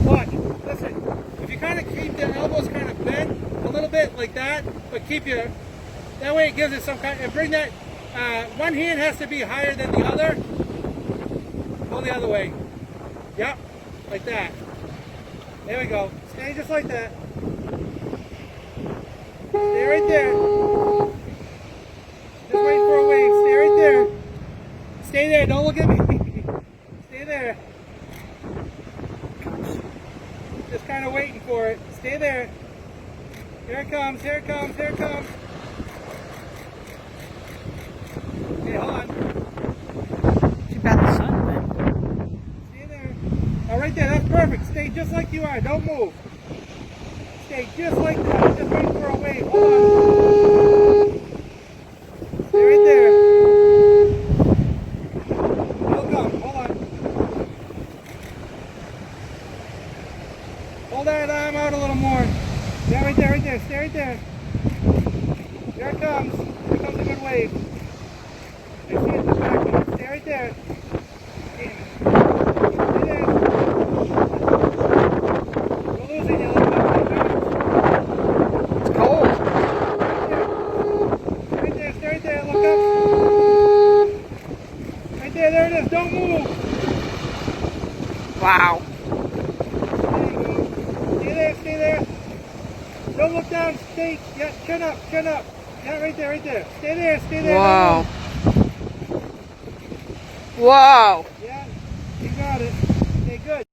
Watch. Listen. If you kind of keep the elbows kind of bent a little bit like that, but keep your, that way it gives it some kind, and bring that, one hand has to be higher than the other. Go the other way. Yep. Like that. There we go. Stay just like that. Stay right there. Just waiting for a wave. Stay right there. Stay there. Don't look at me. Stay there. Just kind of waiting for it. Stay there. Here it comes. Here it comes. Here it comes. Okay, hold on. Too bad the sun went. Stay there. Oh, right there. That's perfect. Stay just like you are. Don't move. Stay just like that. Just waiting for a wave. Hold on. Stay right there. It'll come. Hold on. Hold that arm out a little more. Yeah, right there, right there. Stay right there. Here it comes. Here comes a good wave. I see it in the back. Stay right there. Damn it. Stay there. Don't lose it, you little bit. It's cold. Right there, stay right there. Look up. Right there, there it is. Don't move. Wow. There you go. Stay there, stay there. Don't look down. Stay. Yeah, chin up, chin up. Yeah, right there, right there. Stay there, stay there. Whoa. Whoa.